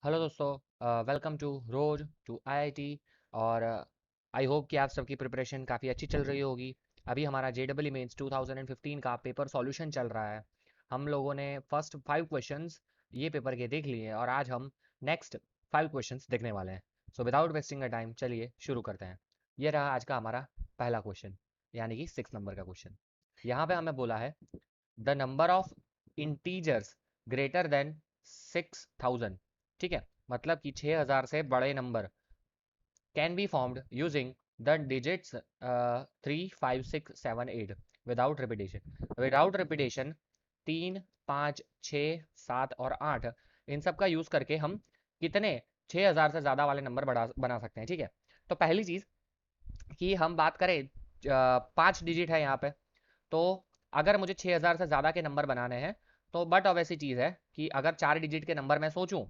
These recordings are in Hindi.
हेलो दोस्तों, welcome to road to IIT. और आई होप कि आप सबकी प्रिपरेशन काफ़ी अच्छी चल रही होगी। अभी हमारा जेडब्ल्यू मेंस 2015 का पेपर सॉल्यूशन चल रहा है। हम लोगों ने फर्स्ट 5 क्वेश्चंस ये पेपर के देख लिए हैं और आज हम नेक्स्ट 5 क्वेश्चंस देखने वाले हैं। So without wasting a time चलिए शुरू करते हैं। ये रहा आज का हमारा पहला क्वेश्चन, यानी कि 6 नंबर का क्वेश्चन। यहाँ पे हमें बोला है the number of integers greater than 6000, ठीक है, मतलब कि 6000 से बड़े number can be formed using the digits 3 5 6 7 8 without repetition. Without repetition 3 5 6 7 और 8 इन सब का यूज करके हम कितने 6000 से ज्यादा वाले नंबर बना सकते हैं, ठीक है। तो पहली चीज कि हम बात करें, 5 डिजिट है यहाँ पे, तो अगर मुझे 6000 से ज़्यादा के नंबर बनाने हैं तो बट अब ऐसी चीज़ है कि अगर 4 डिजिट के नंबर मैं सोचूं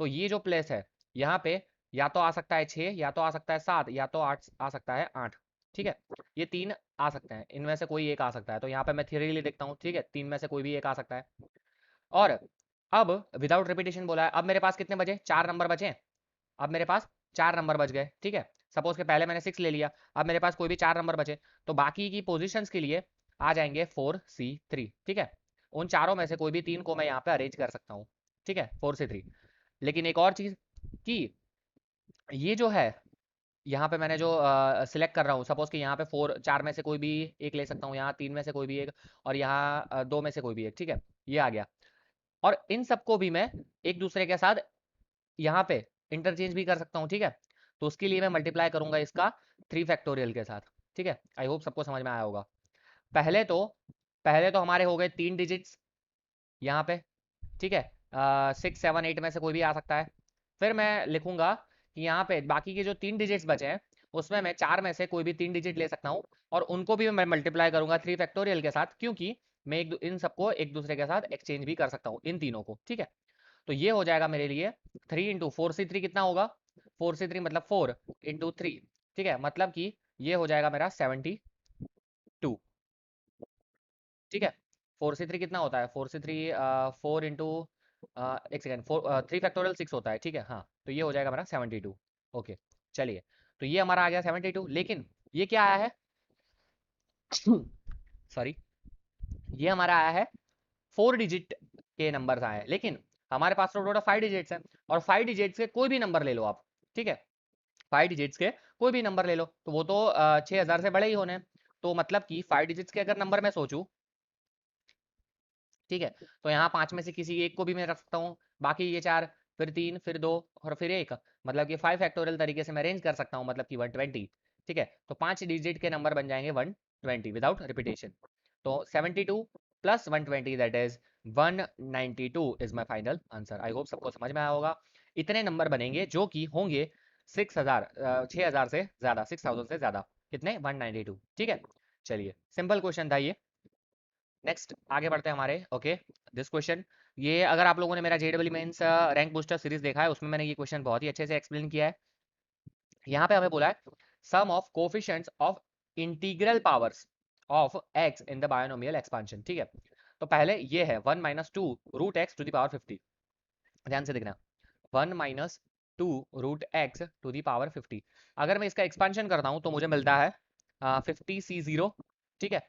तो ये जो प्लेस है यहाँ पे या तो आ सकता है 6, या तो आ सकता है 7, या तो 8 आ सकता है 8, ठीक है। ये तीन आ सकते हैं, इनमें से कोई एक आ सकता है। तो यहाँ पे मैं थियरीली देखता हूँ, ठीक है, तीन में से कोई भी एक आ सकता है। और अब विदाउट रिपीटेशन बोला है, अब मेरे पास कितने बचे, 4 नंबर बचे। अब मेरे पास 4 नंबर बच गए, ठीक है। सपोज के पहले मैंने 6 ले लिया, अब मेरे पास कोई भी 4 नंबर बचे, तो बाकी की पोजीशंस के लिए आ जाएंगे 4 C 3, ठीक है। उन चारों में से कोई भी तीन को मैं यहाँ पे अरेंज कर सकता हूँ, ठीक है, 4 से 3। लेकिन एक और चीज कि ये जो है यहाँ पे मैंने जो सिलेक्ट कर रहा हूँ, सपोज कि यहाँ पे 4 में से कोई भी एक ले सकता हूँ, यहाँ 3 में से कोई भी एक, और यहाँ 2 में से कोई भी एक, ठीक है। ये आ गया। और इन सबको भी मैं एक दूसरे के साथ यहाँ पे इंटरचेंज भी कर सकता हूँ, ठीक है। तो उसके लिए मैं मल्टीप्लाई करूंगा इसका 3 फैक्टोरियल के साथ, ठीक है। आई होप सबको समझ में आया होगा। पहले तो पहले तो हमारे हो गए 3 डिजिट्स यहाँ पे, ठीक है। 6 7 8 में से कोई भी आ सकता है। फिर मैं लिखूंगा कि यहाँ पे बाकी के जो 3 डिजिट्स बचे हैं उसमें मैं 4 में से कोई भी 3 डिजिट ले सकता हूँ, और उनको भी मैं मल्टीप्लाई करूंगा 3 फैक्टोरियल के साथ, क्योंकि मैं इन सबको एक दूसरे के साथ एक्सचेंज भी कर सकता हूँ, इन तीनों को, ठीक है। तो ये हो जाएगा मेरे लिए 3 इंटू 4 C 3 कितना होगा, 4 C 3 मतलब 4 इंटू 3, ठीक है, मतलब कि ये हो जाएगा मेरा 72, ठीक है। 4 C 3 कितना होता है, 4 C 3 4 इंटू, एक सेकेंड, 3 फैक्टोरियल 6 होता है, ठीक है, हाँ। तो ये हो जाएगा मेरा 72। ओके, चलिए। तो ये हमारा आ गया 72, लेकिन ये क्या आया है सॉरी, ये हमारा आया है 4 डिजिट के नंबर आए हैं, लेकिन हमारे पास तो टोटल 5 डिजिट्स हैं। और 5 डिजिट्स के कोई भी नंबर ले लो आप, ठीक है। 5 डिजिट्स के कोई भी नंबर ले लो, तो वो तो 6000 से बड़े ही होने हैं। तो मतलब कि 5 डिजिट्स के अगर नंबर मैं सोचूं, ठीक है, तो यहाँ 5 में से किसी एक को भी मैं रख सकता हूँ, बाकी ये 4, फिर 3, फिर 2 और फिर 1, मतलब कि 5 फैक्टोरियल तरीके से मैं अरेंज कर सकता हूँ, मतलब कि 120, ठीक है। तो 5 डिजिट के नंबर बन जाएंगे 120 विदाउट रिपीटेशन। तो 72 plus 120 that is 192 is my final answer. I hope सबको समझ में आया होगा। इतने नंबर बनेंगे जो कि होंगे 6000 से ज्यादा, 6000 से ज्यादा, कितने, 192, ठीक है। चलिए, सिंपल क्वेश्चन था ये। नेक्स्ट आगे बढ़ते हैं हमारे। ओके, दिस क्वेश्चन, ये अगर आप लोगों ने मेरा जेडब्ल्यू मेंस रैंक बूस्टर सीरीज देखा है, उसमें मैंने ये क्वेश्चन बहुत ही अच्छे से एक्सप्लेन किया है। यहाँ पे हमें बोला है sum of coefficients of integral powers of x in the binomial expansion, ठीक है। तो पहले ये है 1 - 2 √x⁵ ध्यान से देखना, 1 - 2 √x⁵ अगर मैं इसका एक्सपांशन करता हूँ तो मुझे मिलता है 50C0, ठीक है।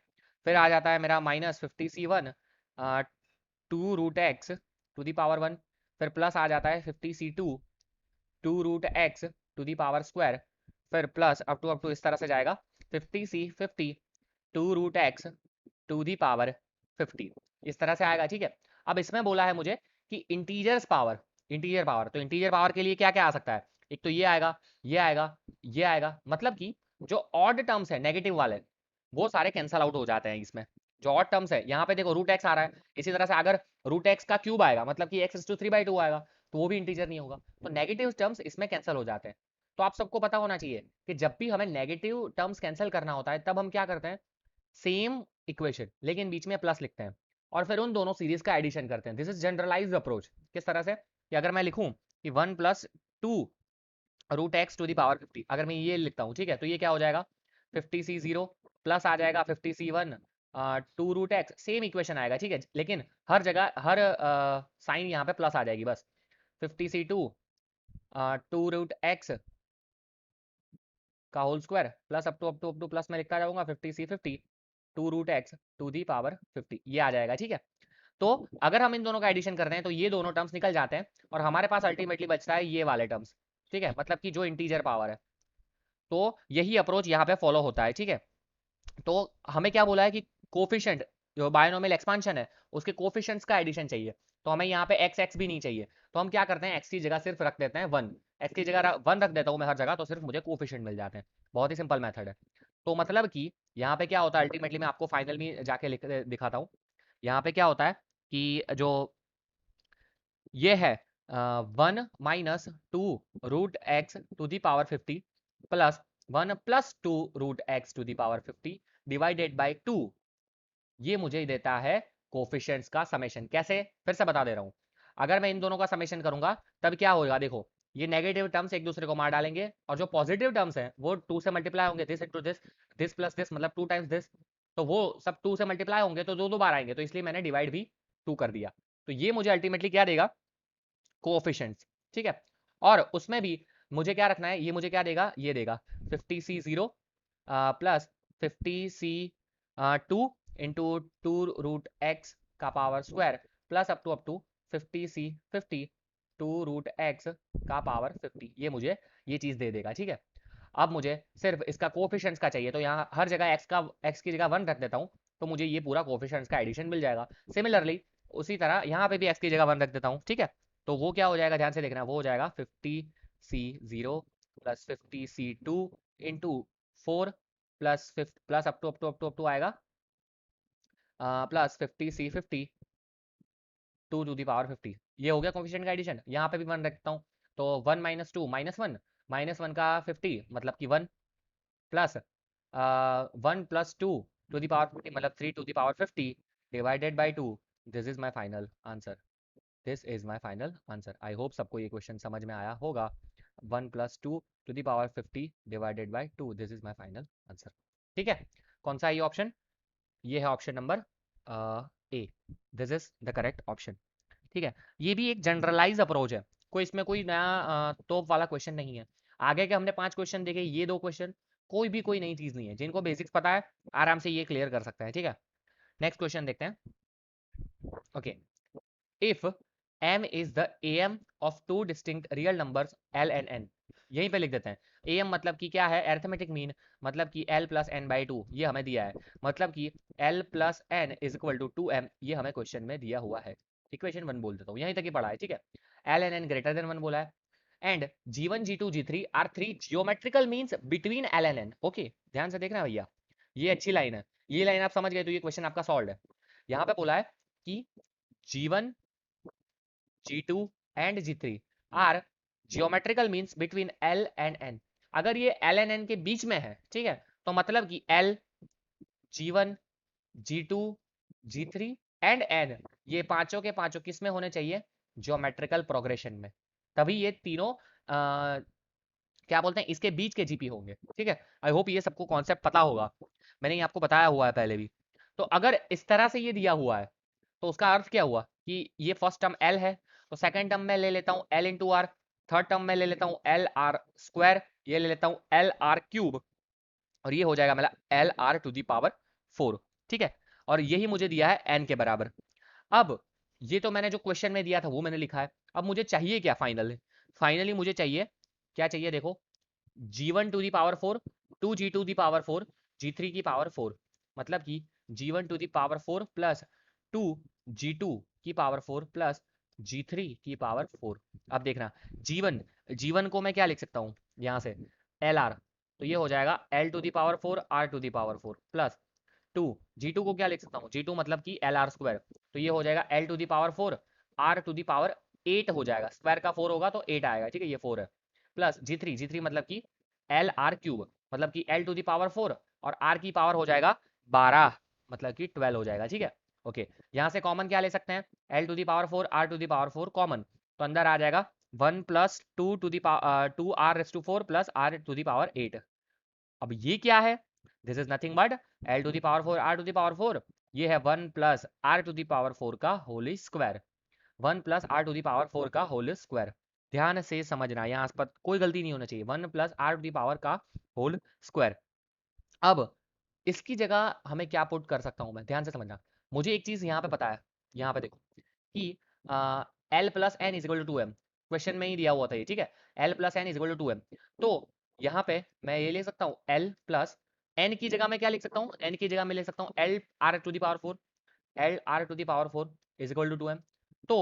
फिर आ जाता है मेरा -50C1 2 √x⁵ फिर प्लस आ जाता है 50C2 2 √x⁵ फिर प्लस अप टू इस तरह से जाएगा 50C50 2 √x⁵ इस तरह से आएगा, ठीक है। अब इसमें बोला है मुझे कि इंटीजर पावर, तो इंटीजर पावर के लिए क्या क्या आ सकता है, एक तो ये आएगा, ये आएगा, ये आएगा, मतलब कि जो ऑड टर्म्स है नेगेटिव वाले, वो सारे कैंसल आउट हो जाते हैं इसमें। जो ऑड टर्म्स है यहाँ पे देखो √x आ रहा है, इसी तरह से अगर √x का क्यूब आएगा मतलब कि x⁵3/2 आएगा, तो वो भी इंटीजर नहीं होगा। तो नेगेटिव टर्म्स इसमें कैंसिल हो जाते हैं। तो आप सबको पता होना चाहिए कि जब भी हमें नेगेटिव टर्म्स कैंसिल करना होता है तब हम क्या करते हैं, सेम इक्वेशन लेकिन बीच में प्लस लिखते हैं और फिर उन दोनों सीरीज का एडिशन करते हैं। This is generalised approach. किस तरह से, कि अगर मैं लिखूं कि 1 + 2 √x⁵ अगर मैं ये लिखता हूँ, ठीक है, तो ये क्या हो जाएगा 50C0 प्लस आ जाएगा 50C1 2 √x, सेम इक्वेशन आएगा, ठीक है, लेकिन हर जगह हर साइन यहाँ पे प्लस आ जाएगी बस। 50C2 टू रूट एक्स का whole square plus up to plus में लिखता जाऊंगा 50c50 two root x to the power 50, ये आ जाएगा। ठीक है, तो अगर हम इन दोनों का एडिशन करते हैं तो ये दोनों टर्म्स निकल जाते हैं और हमारे पास अल्टीमेटली बचता है ये वाले टर्म्स। ठीक है, मतलब कि जो इंटीजर पावर है, तो यही अप्रोच यहाँ पे फॉलो होता है। ठीक है, तो हमें क्या बोला है कि कोफिशिएंट जो बायनोमियल एक्सपांशन है उसके कोफिशिएंट्स का एडिशन चाहिए, तो हमें यहाँ पे एक्स एक्स भी नहीं चाहिए, तो हम क्या करते हैं एक्स की जगह सिर्फ रख देते हैं वन, एक्स की जगह वन रख देता हूँ मैं हर जगह, तो सिर्फ मुझे कोफिशिएंट मिल जाते हैं। बहुत ही सिंपल मेथड है। तो मतलब कि यहाँ पे क्या होता है अल्टीमेटली, मैं आपको फाइनल में जाके लिख दिखाता हूँ। यहाँ पे क्या होता है कि जो ये है 1 - 2 √x to the power 50 plus 1 + 2 √x to the power 50 divided by 2, ये मुझे देता है कोफिशिएंट्स का समेशन। कैसे, फिर से बता दे रहा हूं। अगर मैं इन दोनों का समेशन करूंगा तब क्या होगा, देखो ये नेगेटिव टर्म्स एक दूसरे को मार डालेंगे और जो पॉजिटिव टर्म्स हैं वो 2 से मल्टीप्लाई होंगे, this into this, this plus this मतलब 2 टाइम्स दिस, तो वो सब 2 से मल्टीप्लाई होंगे तो दो दो बार आएंगे, तो इसलिए मैंने डिवाइड भी 2 कर दिया। तो ये मुझे अल्टीमेटली क्या देगा, कोएफिशिएंट्स। ठीक है, और उसमें भी मुझे क्या रखना है, ये मुझे क्या देगा, ये देगा 50c0 plus 50c2 into 2 √x का power square plus up to 50c50 2 √x का पावर 50, ये मुझे ये चीज दे देगा। ठीक है, अब मुझे सिर्फ इसका कोफिशिएंट्स का चाहिए, तो यहाँ हर जगह x की जगह 1 रख देता हूँ, तो मुझे ये पूरा कोफिशिएंट्स का एडिशन मिल जाएगा। सिमिलरली उसी तरह यहाँ पे भी x की जगह 1 रख देता हूँ। ठीक है, तो वो क्या हो जाएगा, ध्यान से देखना, वो हो जाएगा 50c0 plus 50c2 into 4 plus up to आएगा प्लस 50c50 2 ⁵ ये हो गया कोफिशिएंट का एडिशन। यहाँ पे भी 1 रखता हूँ, तो 1 - 2 -1 का 50 मतलब कि 1 प्लस 1 + 2 ⁵ मतलब 3 ⁵ divided by 2, this is my final answer. This is my final answer. I hope सबको ये क्वेश्चन समझ में आया होगा। 1 + 2 ⁵ divided by 2, this is my final answer. ठीक है, कौन सा ये ऑप्शन, ये है option number A, this is the correct option. ठीक है, ये भी एक जनरलाइज अप्रोच है, कोई इसमें कोई नया तोप वाला क्वेश्चन नहीं है। आगे के हमने 5 क्वेश्चन देखे, ये 2 क्वेश्चन कोई भी कोई नई चीज नहीं है, जिनको बेसिक्स पता है आराम से ये क्लियर कर सकता है। ठीक है, नेक्स्ट क्वेश्चन देखते हैं। Okay, if m is the am of 2 distinct real numbers l and n, यहीं पे लिख देते हैं। am मतलब कि क्या है, अरिथमेटिक मीन, मतलब कि l + n/2, ये हमें दिया है, मतलब कि l + n is equal to 2m, ये हमें क्वेश्चन में दिया हुआ है। इक्वेशन 1 बोल देता हूँ, यहीं तक ही पढ़ा है। ठीक है, l and n greater than 1 बोला है, and g1 g2 g3 are 3 geometrical means between l and n। Okay, ध्यान से देखना भैया, ये अच्छी लाइन है, ये लाइन आप समझ गए तो ये क्वेश्चन आपका सॉल्व है। यहाँ पे बोला है कि g1 g2 and g3 are geometrical means between l and n। अगर ये l एंड n के बीच में है, ठीक है, तो मतलब कि l g1 g2 g3 and n, ये पांचों के पांचों किस में होने चाहिए, ज्योमेट्रिकल प्रोग्रेशन में, तभी ये तीनों क्या बोलते हैं, इसके बीच के जीपी होंगे। ठीक है, आई होप ये सबको कॉन्सेप्ट पता होगा, मैंने ये आपको बताया हुआ है पहले भी। तो अगर इस तरह से ये दिया हुआ है तो उसका अर्थ क्या हुआ कि ये फर्स्ट टर्म l है, तो सेकंड टर्म में ले लेता हूँ l into r, third term में ले लेता हूँ एल आर स्क्वायर, ये ले लेता हूँ एल आर क्यूब, और ये हो जाएगा मेरा L R to the power 4। ठीक है, और यही मुझे दिया है n के बराबर। अब ये तो मैंने जो क्वेश्चन में दिया था वो मैंने लिखा है, अब मुझे चाहिए क्या फाइनली मुझे चाहिए, क्या चाहिए देखो, g1 to the power 4, 2g2 to the power 4, g3 की पावर 4, मतलब कि g1 to the power 4 plus 2g2 की पावर 4 प्लस g3 की पावर 4। अब देखना, g1 को मैं क्या लिख सकता हूँ यहाँ से, lr, तो ये हो जाएगा l to the power 4 r to the power 4 plus 2, g2 को क्या लिख सकता हूँ, g2 मतलब कि lr स्क्वायर, तो ये हो जाएगा l to the power 4 r to the power 8 हो जाएगा, स्क्वायर का 4 होगा तो 8 आएगा। ठीक है, ये 4 है, प्लस g3 मतलब कि एल आर क्यूब, मतलब कि एल टू दी पावर 4 और आर की पावर हो जाएगा 12, मतलब कि 12 हो जाएगा। ठीक है, ओके, यहाँ से कॉमन क्या ले सकते हैं, L to the power 4 R to the power 4 common, तो अंदर आ जाएगा 1 + 2 to the power 2 R raise to 4 plus R to the power 8। अब ये क्या है, this is nothing but L to the power 4 R to the power 4, ये है 1 + आर टू दी पावर 4 का whole square, 1 + R to the power 4 का होल स्क्वायर। ध्यान से समझना, यहाँ पर कोई गलती नहीं होना चाहिए। 1 plus R to the power का होल स्क्वायर। अब इसकी जगह हमें क्या पुट कर सकता हूँ मैं, ध्यान से समझना। मुझे एक चीज यहाँ पे पता है, यहाँ पे देखो कि L plus N is equal to 2m, question में ही दिया हुआ था ये, ठीक है। L plus N is equal to 2m, तो यहाँ पे मैं ये ले सकता हूँ एल प्लस एन की जगह मैं क्या लिख सकता हूँ, एन की जगह मैं ले सकता हूँ L R to the power 4, L R to the power 4 is equal to 2m। तो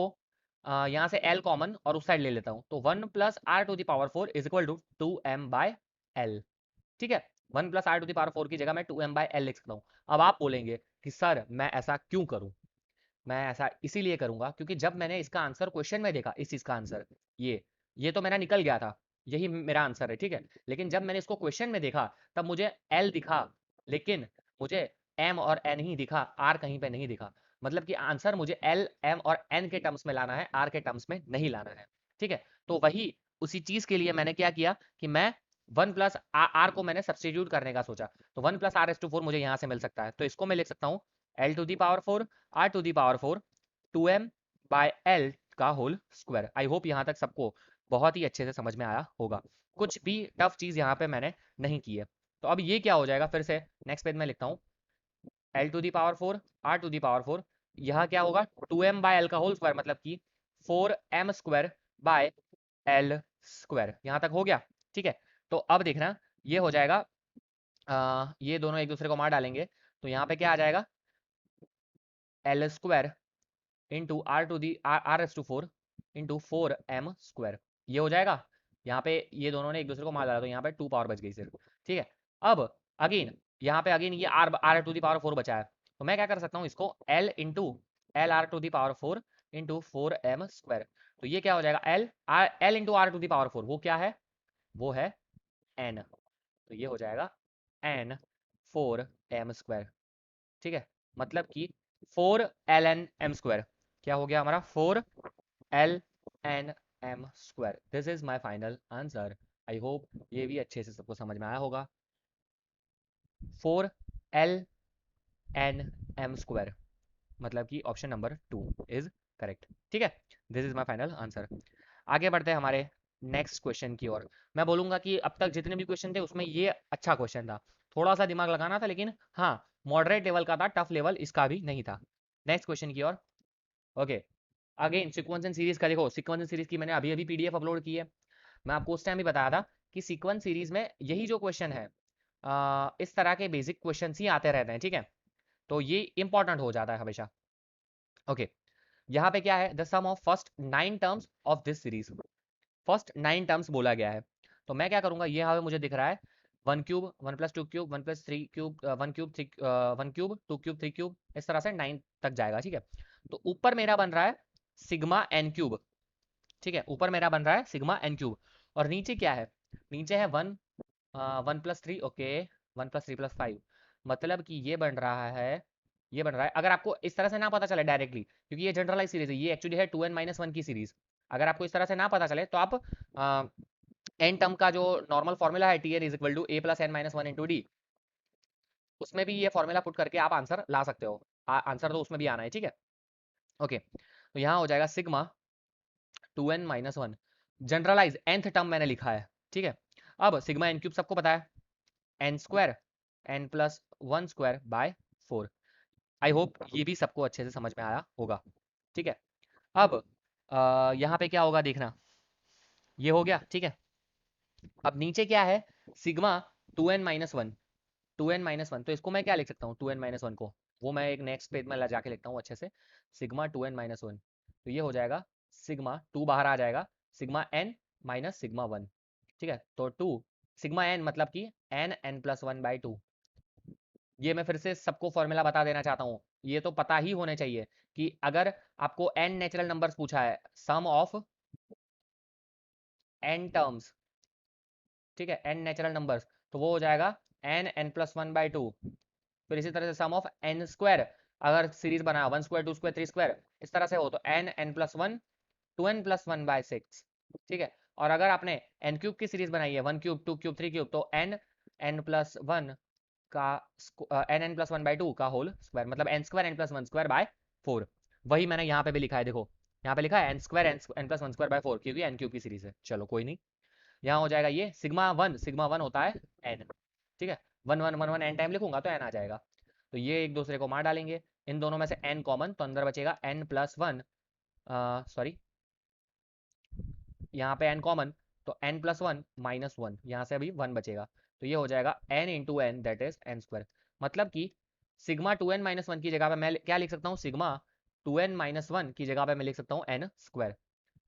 यहाँ से एल कॉमन और उस साइड ले लेता हूँ, तो 1 plus R to the power 4 is equal to 2m by L, ठीक है। 1 plus R to the power 4 की जगह मैं 2m बाय एल लिख सकता हूँ। अब आप बोलेंगे कि सर मैं ऐसा क्यों करूँ, मैं ऐसा इसीलिए करूंगा क्योंकि जब मैंने इसका आंसर क्वेश्चन में देखा, इस चीज का आंसर ये तो मेरा निकल गया था, यही मेरा आंसर है, ठीक है। लेकिन जब मैंने इसको क्वेश्चन में देखा तब मुझे एल दिखा, लेकिन मुझे एम और एन ही दिखा, आर कहीं पे नहीं दिखा। मतलब कि आंसर मुझे एल एम और एन के टर्म्स में लाना है, आर के टर्म्स में नहीं लाना है, ठीक है। तो वही उसी चीज के लिए मैंने क्या किया कि मैं 1 प्लस आर को मैंने सब्सटीट्यूट करने का सोचा, तो 1 प्लस आर एस टू 4 मुझे यहाँ से मिल सकता है, तो इसको मैं लिख सकता हूँ L to the power 4 R to the power 4 2m by L का होल स्क्वायर। आई होप यहाँ तक सबको बहुत ही अच्छे से समझ में आया होगा, कुछ भी टफ चीज यहाँ पे मैंने नहीं की है। तो अब ये क्या हो जाएगा, फिर से नेक्स्ट पेज में लिखता हूँ L to the power 4 R to the power 4, यहाँ क्या होगा 2m बाय एल का होल स्क्वायर, मतलब कि 4m square by L square. यहाँ तक हो गया, ठीक है। तो अब देखना ये हो जाएगा, ये दोनों एक दूसरे को मार डालेंगे, तो यहाँ पे क्या आ जाएगा L square into R to the R S to 4 into 4m square, ये हो जाएगा। यहाँ पे ये दोनों ने एक दूसरे को मार डाला, तो यहाँ पे 2 पावर बच गई सिर्फ, ठीक है। अब अगेन यहाँ पे अगेन ये आर टू दी पावर 4 बचा है, तो मैं क्या कर सकता हूँ इसको L into L R to the power 4 into 4m square. तो ये क्या हो जाएगा L into R to the power 4, वो क्या है, वो है n, तो ये हो जाएगा n 4m स्क्वायर, ठीक है। मतलब कि 4 ln m स्क्वायर, क्या हो गया हमारा 4 ln m square. This is my final answer. I hope ये भी अच्छे से सबको समझ में आया होगा। 4 ln m स्क्वायर, मतलब कि ऑप्शन नंबर 2 इज करेक्ट, ठीक है। This is my final answer. आगे बढ़ते हैं हमारे नेक्स्ट क्वेश्चन की ओर। मैं बोलूंगा कि अब तक जितने भी क्वेश्चन थे उसमें ये अच्छा क्वेश्चन था, थोड़ा सा दिमाग लगाना था, लेकिन हाँ मॉडरेट लेवल का था, टफ लेवल इसका भी नहीं था। नेक्स्ट क्वेश्चन की ओर। Okay, again sequence and series का देखो, सीक्वेंस एंड सीरीज की मैंने अभी अभी पीडीएफ अपलोड की है। मैं आपको उस टाइम भी बताया था कि सीक्वेंस सीरीज में यही जो क्वेश्चन है, इस तरह के बेसिक क्वेश्चन ही आते रहते हैं, ठीक है। तो ये इंपॉर्टेंट हो जाता है हमेशा। ओके, यहाँ पे क्या है the sum of first 9 terms of this series, first 9 terms बोला गया है। तो मैं क्या करूंगा, ये यहाँ पे मुझे दिख रहा है 1 cube 1 plus 2 cube 1 plus 3 cube 1 cube 3 1 cube 2 cube 3 cube, इस तरह से 9 तक जाएगा, ठीक है। तो ऊपर मेरा बन रहा है सिग्मा एन क्यूब, ठीक है, ऊपर मेरा बन रहा है सिग्मा एन क्यूब, और नीचे क्या है, नीचे है 1 प्लस 3, ओके 1 प्लस 3 प्लस 5, मतलब कि ये बन रहा है, ये बन रहा है। अगर आपको इस तरह से ना पता चले डायरेक्टली, क्योंकि ये जनरलाइज सीरीज है, ये एक्चुअली है 2n-1 की सीरीज, अगर आपको इस तरह से ना पता चले तो आप एन टर्म का जो नॉर्मल फॉर्मूला है T N is equal to A plus N minus one into D, उसमें भी ये फॉर्मूला पुट करके आप आंसर ला सकते हो। आंसर तो उसमें भी आना है, ठीक है। ओके, तो यहाँ हो जाएगा sigma 2n-1, generalise nth term मैंने लिखा है, ठीक है। अब सिग्मा एन क्यूब सबको पता है, N square N plus 1 square by 4। I hope ये भी सबको अच्छे से समझ में आया होगा, ठीक है। अब यहाँ पे क्या होगा देखना, ये हो गया, ठीक है। अब नीचे क्या है सिग्मा 2n-1, 2n-1, तो इसको मैं क्या लिख सकता हूँ 2n-1 को, वो मैं एक नेक्स्ट पेज में ला जाके लिखता हूँ अच्छे से, सिग्मा 2n-1, तो ये हो जाएगा सिग्मा 2 बाहर आ जाएगा, सिग्मा n माइनस सिग्मा 1, ठीक है। तो 2 सिग्मा n मतलब कि n+1/2। ये मैं फिर से सबको फॉर्मूला बता देना चाहता हूँ, ये तो पता ही होने चाहिए कि अगर आपको n नेचुरल नंबर्स पूछा है, सम ऑफ n टर्म्स, ठीक है, n नेचुरल नंबर्स, तो वो हो जाएगा n+1/2। फिर इसी तरह से सम ऑफ n स्क्वायर, अगर सीरीज बना 1 स्क्वायर 2 स्क्वायर 3 स्क्वायर इस तरह से हो, तो n+1 2n+1/6, ठीक है। और अगर आपने n क्यूब की सीरीज बनाई है 1 क्यूब 2 क्यूब 3 क्यूब, तो n+1 का n+1/2 का होल स्क्वायर, मतलब n² n+1² बाय 4। वही मैंने यहाँ पे भी लिखा है देखो, यहाँ पे लिखा है N square N plus one square by 4, क्योंकि एन क्यूब की सीरीज है। चलो कोई नहीं, यहाँ हो जाएगा ये सिग्मा वन होता है एन, ठीक है। One one one one N time लिखूंगा तो एन आ जाएगा। तो ये एक दूसरे को मार डालेंगे, इन दोनों में से एन कॉमन, तो अंदर बचेगा एन प्लस वन, सॉरी यहाँ पे एन कॉमन, तो N plus one minus one, यहाँ से अभी वन बचेगा। तो ये हो जाएगा N into N, that is N square. मतलब कि sigma two N minus one की जगह पे मैं क्या लिख सकता हूँ, sigma two N minus one की जगह पे मैं लिख सकता हूँ एन स्क्वायर।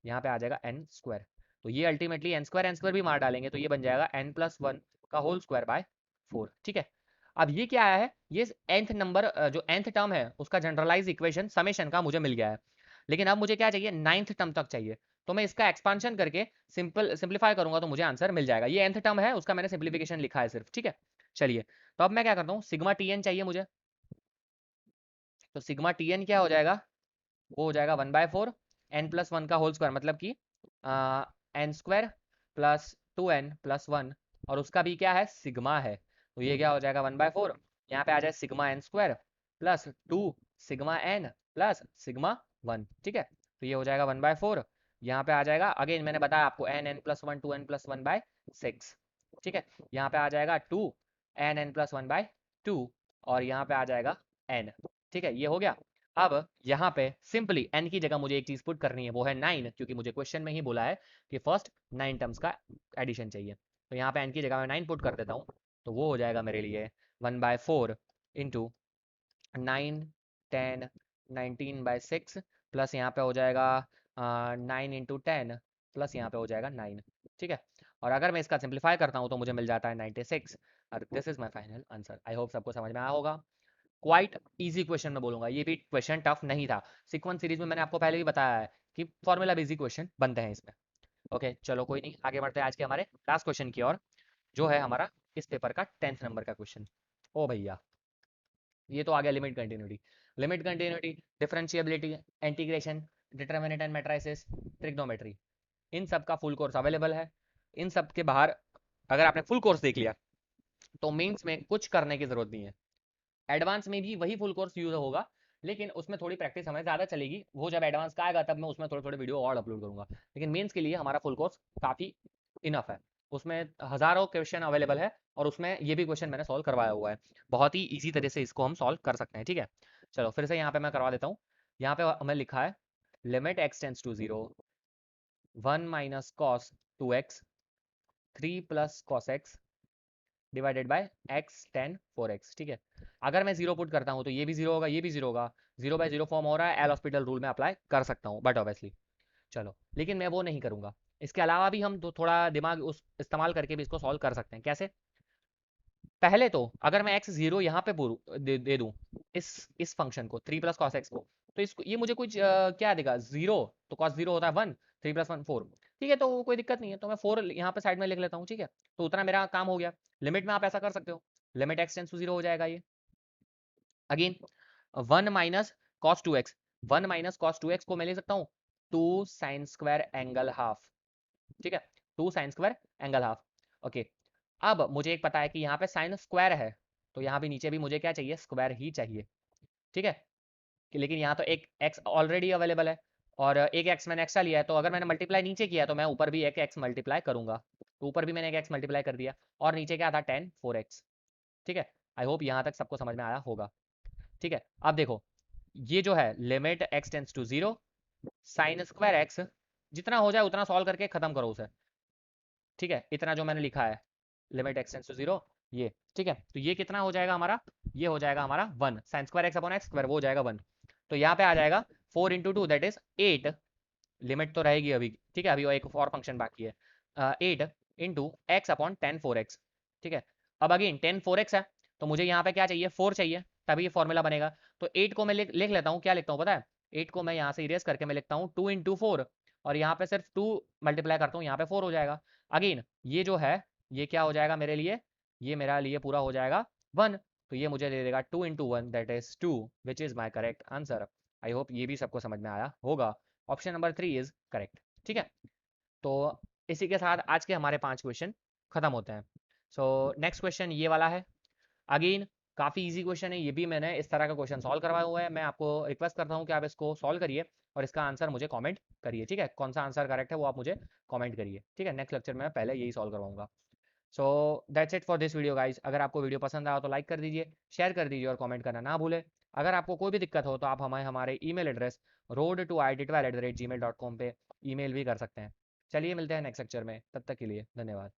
यहाँ पे आ जाएगा एन स्क्वायर। तो ये अल्टीमेटली एन स्क्वायर भी मार डालेंगे तो ये बन जाएगा एन प्लस वन का होल स्क्वायर बाय 4, ठीक है। अब ये क्या आया है, ये nth नंबर जो nth टर्म है उसका जनरलाइज इक्वेशन समेशन का मुझे मिल गया है। लेकिन अब मुझे क्या चाहिए, 9th टर्म तक चाहिए। तो मैं इसका एक्सपांशन करके सिंप्लीफाई करूंगा तो मुझे आंसर मिल जाएगा। ये nth टर्म है, उसका मैंने सिंप्लीफिकेशन लिखा है सिर्फ, ठीक है। चलिए, तो अब मैं क्या करता हूँ, सिग्मा टी एन चाहिए मुझे। तो सिग्मा टी एन क्या हो जाएगा, वो हो जाएगा 1/4 एन प्लस वन का होल स्क्वायर, मतलब कि N square plus two N plus one, और उसका भी क्या है, सिग्मा है। तो ये क्या हो जाएगा 1/4, यहाँ पे आ जाए sigma N square plus two sigma N plus sigma one, ठीक है। तो ये हो जाएगा 1/4, यहाँ पे आ जाएगा अगेन मैंने बताया आपको N N plus one two N plus one by six, ठीक है। यहाँ पे आ जाएगा two N N plus one by two, और यहाँ पे आ जाएगा एन, ठीक है। ये हो गया। अब यहाँ पे सिंपली n की जगह मुझे एक चीज पुट करनी है, वो है 9, क्योंकि मुझे क्वेश्चन में ही बोला है कि फर्स्ट 9 टर्म्स का एडिशन चाहिए। तो यहाँ पे n की जगह मैं 9 पुट कर देता हूँ। तो वो हो जाएगा मेरे लिए 1/4 इंटू 9 10 19/6 प्लस यहाँ पे हो जाएगा 9 इंटू 10 प्लस यहाँ पे हो जाएगा 9, ठीक है। और अगर मैं इसका सिंप्लीफाई करता हूँ तो मुझे मिल जाता है 96, और this is my final answer. I hope सबको समझ में आया होगा। क्वाइट इजी क्वेश्चन में बोलूंगा, ये भी क्वेश्चन टफ नहीं था। सीक्वेंस सीरीज में मैंने आपको पहले भी बताया है कि फॉर्मूला बेसिक क्वेश्चन बनते हैं इसमें। ओके चलो कोई नहीं, आगे बढ़ते हैं आज के हमारे लास्ट क्वेश्चन की ओर, जो है हमारा इस पेपर का 10th नंबर का क्वेश्चन। ओ भैया, ये तो आ गया limit continuity, differentiability, integration, determinant and matrices, trigonometry, इन सब का फुल कोर्स अवेलेबल है। इन सब के बाहर अगर आपने फुल कोर्स देख लिया तो मेंस में कुछ करने की जरूरत नहीं है। एडवांस में भी वही फुल कोर्स यूज होगा, लेकिन उसमें थोड़ी प्रैक्टिस हमें ज़्यादा चलेगी। वो जब एडवांस का आएगा तब मैं उसमें थोड़े थोड़े वीडियो और अपलोड करूंगा। लेकिन मेंस के लिए हमारा फुल कोर्स काफ़ी इनफ है। उसमें हज़ारों क्वेश्चन अवेलेबल है, और उसमें ये भी क्वेश्चन मैंने सॉल्व करवाया हुआ है। बहुत ही ईजी तरह से इसको हम सॉल्व कर सकते हैं, ठीक है। चलो फिर से यहाँ पे मैं करवा देता हूँ। यहाँ पे हमें लिखा है limit X tends to zero, one minus cos two X, three plus cos X divided by X tan four X, ठीक है। अगर मैं जीरो पुट करता हूँ तो ये भी जीरो होगा, ये भी जीरो होगा, जीरो बाय जीरो फॉर्म हो रहा है। एल हॉस्पिटल रूल में अप्लाई कर सकता हूँ बट ऑब्वियसली, चलो लेकिन मैं वो नहीं करूंगा। इसके अलावा भी हम तो थोड़ा दिमाग उस इस्तेमाल करके भी इसको सॉल्व कर सकते हैं। कैसे, पहले तो अगर मैं एक्स जीरो यहाँ पे दे दूं इस फंक्शन को, थ्री प्लस कॉस एक्स को, तो इसको ये मुझे कुछ क्या देगा, जीरो, तो कॉस जीरो होता है one, three plus one four, ठीक है। तो कोई दिक्कत नहीं है, तो मैं फोर यहाँ पे साइड में लिख लेता हूँ, ठीक है। तो उतना मेरा काम हो गया। लिमिट में आप ऐसा कर सकते हो, limit X tends to zero हो जाएगा ये। Again one minus cos two X, one minus cos two X को मैं ले सकता हूँ two sine square angle half, ठीक है, two sine square angle half. Okay, अब मुझे एक पता है कि यहाँ पे साइन स्क्वायर है, तो यहाँ भी नीचे भी मुझे क्या चाहिए, स्क्वायर ही चाहिए, ठीक है। लेकिन यहाँ तो एक एक्स ऑलरेडी अवेलेबल है, और एक एक्स मैंने एक्स्ट्रा लिया है, तो अगर मैंने मल्टीप्लाई नीचे किया तो मैं ऊपर भी एक एक्स मल्टीप्लाई करूंगा। तो ऊपर भी मैंने एक एक्स मल्टीप्लाई कर दिया, और नीचे क्या था, टेन फोर एक्स, ठीक है। आई होप यहाँ तक सबको समझ में आया होगा, ठीक है। अब देखो, ये जो है limit X tends to zero, sine square X, जितना हो जाए उतना सॉल्व करके खत्म करो उसे, ठीक है। इतना जो मैंने लिखा है limit X tends to zero, ये ठीक है। तो ये कितना हो जाएगा हमारा, ये हो जाएगा हमारा one, sine square X upon X square, वो हो जाएगा वन। तो यहाँ पे आ जाएगा four into two that is eight, limit तो रहेगी अभी, ठीक है। अभी एक और फंक्शन बाकी है, eight into X upon tan four X, ठीक है। अब अगेन टेन फोर एक्स है, तो मुझे यहाँ पे क्या चाहिए, फोर चाहिए, तभी ये फॉर्मूला बनेगा। तो एट को मैं लिख लेता हूँ, क्या लिखता हूँ पता है, एट को मैं यहाँ से इरेज करके मैं लिखता हूँ टू इंटू फोर, और यहाँ पे सिर्फ टू मल्टीप्लाई करता हूँ, यहाँ पे फोर हो जाएगा। अगेन ये जो है, ये क्या हो जाएगा मेरे लिए, ये मेरा लिए पूरा हो जाएगा वन, तो ये मुझे दे देगा two into one that is two, which is my correct answer. I hope ये भी सबको समझ में आया होगा। Option number three is correct, ठीक है। तो इसी के साथ आज के हमारे 5 क्वेश्चन खत्म होते हैं। सो नेक्स्ट क्वेश्चन ये वाला है। अगेन काफ़ी इजी क्वेश्चन है, ये भी मैंने इस तरह का क्वेश्चन सॉल्व करवाया हुआ है। मैं आपको रिक्वेस्ट करता हूँ कि आप इसको सॉल्व करिए, और इसका आंसर मुझे कमेंट करिए, ठीक है। कौन सा आंसर करेक्ट है वो आप मुझे कमेंट करिए, ठीक है। नेक्स्ट लेक्चर में मैं पहले यही सॉल्व करवाऊंगा। So that's it for this video guys. अगर आपको वीडियो पसंद आया तो लाइक कर दीजिए, शेयर कर दीजिए और कमेंट करना ना भूलें। अगर आपको कोई भी दिक्कत हो तो आप हमें हमारे ईमेल एड्रेस road2it12@gmail.com पे ईमेल भी कर सकते हैं। चलिए मिलते हैं नेक्स्ट लेक्चर में, तब तक के लिए धन्यवाद।